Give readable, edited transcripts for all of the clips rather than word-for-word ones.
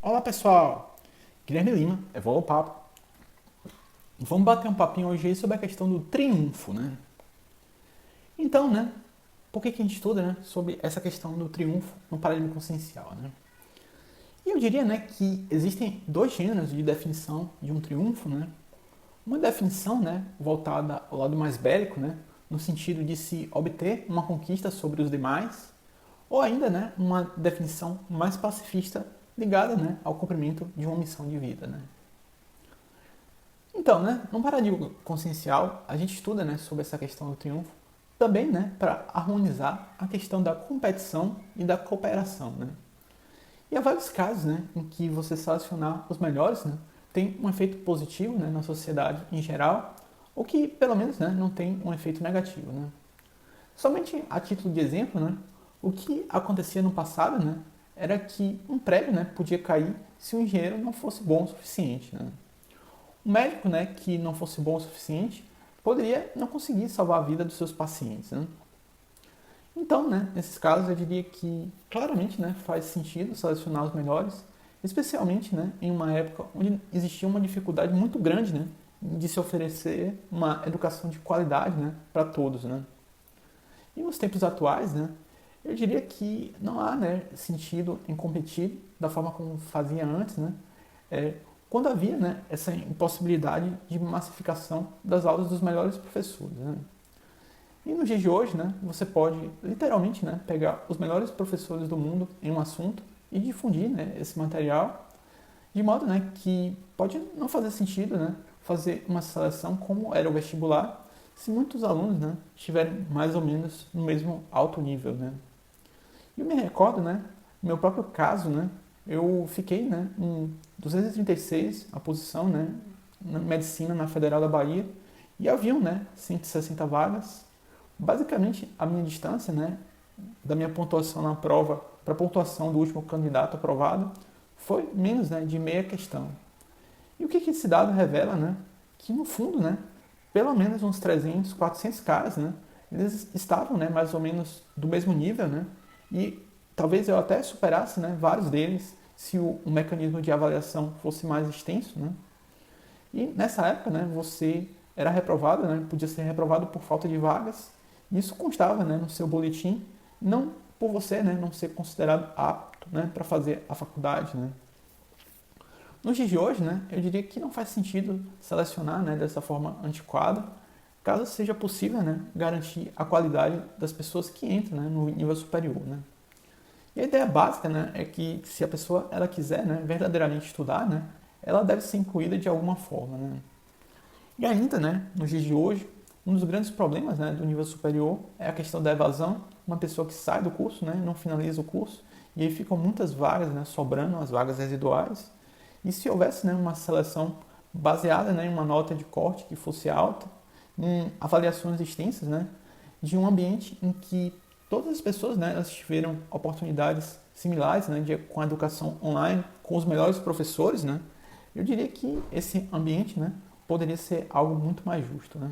Olá pessoal, Guilherme Lima, Evolua o Papo. Vamos bater um papinho hoje aí sobre a questão do triunfo, né? Então, né, por que a gente estuda, né, sobre essa questão do triunfo no paradigma consciencial, né? E eu diria, né, que existem dois gêneros de definição de um triunfo, né? Uma definição, né, voltada ao lado mais bélico, né, no sentido de se obter uma conquista sobre os demais, ou ainda, né, uma definição mais pacifista ligada, né, ao cumprimento de uma missão de vida, né? Então, né, no paradigma consciencial, a gente estuda, né, sobre essa questão do triunfo, também, né, para harmonizar a questão da competição e da cooperação, né? E há vários casos, né, em que você selecionar os melhores, né, tem um efeito positivo, né, na sociedade em geral, ou que, pelo menos, né, não tem um efeito negativo, né? Somente a título de exemplo, né, o que acontecia no passado, né, era que um prédio, né, podia cair se o engenheiro não fosse bom o suficiente, né? Um médico, né, que não fosse bom o suficiente poderia não conseguir salvar a vida dos seus pacientes, né? Então, né, nesses casos, eu diria que claramente, né, faz sentido selecionar os melhores, especialmente, né, em uma época onde existia uma dificuldade muito grande, né, de se oferecer uma educação de qualidade, né, para todos, né? E nos tempos atuais, né, eu diria que não há, né, sentido em competir da forma como fazia antes, né, é, quando havia, né, essa impossibilidade de massificação das aulas dos melhores professores, né? E nos dias de hoje, né, você pode literalmente, né, pegar os melhores professores do mundo em um assunto e difundir, né, esse material de modo, né, que pode não fazer sentido, né, fazer uma seleção como era o vestibular se muitos alunos, né, estiverem mais ou menos no mesmo alto nível, né? E eu me recordo, né, no meu próprio caso, né, eu fiquei, né, em 236 a posição, né, na medicina na Federal da Bahia e haviam, né, 160 vagas. Basicamente, a minha distância, né, da minha pontuação na prova para a pontuação do último candidato aprovado foi menos, né, de meia questão. E o que esse dado revela, né, que no fundo, né, pelo menos uns 300, 400 caras, né, eles estavam, né, mais ou menos do mesmo nível, né, e talvez eu até superasse, né, vários deles se o mecanismo de avaliação fosse mais extenso, né. E nessa época, né, você era reprovado, né, podia ser reprovado por falta de vagas. E isso constava, né, no seu boletim, não por você, né, não ser considerado apto, né, para fazer a faculdade, né. Nos dias de hoje, né, eu diria que não faz sentido selecionar, né, dessa forma antiquada, caso seja possível, né, garantir a qualidade das pessoas que entram, né, no nível superior, né. E a ideia básica, né, é que se a pessoa ela quiser, né, verdadeiramente estudar, né, ela deve ser incluída de alguma forma, né. E ainda, né, nos dias de hoje, um dos grandes problemas, né, do nível superior é a questão da evasão. Uma pessoa que sai do curso, né, não finaliza o curso, e aí ficam muitas vagas, né, sobrando, as vagas residuais. E se houvesse, né, uma seleção baseada, né, em uma nota de corte que fosse alta, em avaliações extensas, né, de um ambiente em que todas as pessoas, né, elas tiveram oportunidades similares, né, com a educação online, com os melhores professores, né, eu diria que esse ambiente, né, poderia ser algo muito mais justo, né.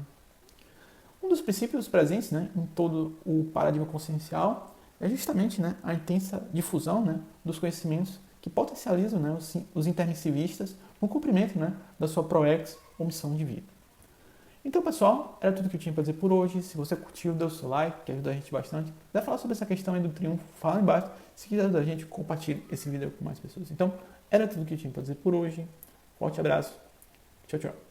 Um dos princípios presentes, né, em todo o paradigma consciencial é justamente, né, a intensa difusão, né, dos conhecimentos que potencializam, né, os intermissivistas no cumprimento, né, da sua proex ou missão de vida. Então, pessoal, era tudo que eu tinha para dizer por hoje. Se você curtiu, dê o seu like, que ajuda a gente bastante. Se quiser falar sobre essa questão aí do triunfo, fala aí embaixo. Se quiser ajudar a gente, compartilhe esse vídeo com mais pessoas. Então, era tudo que eu tinha para dizer por hoje. Forte abraço. Tchau, tchau.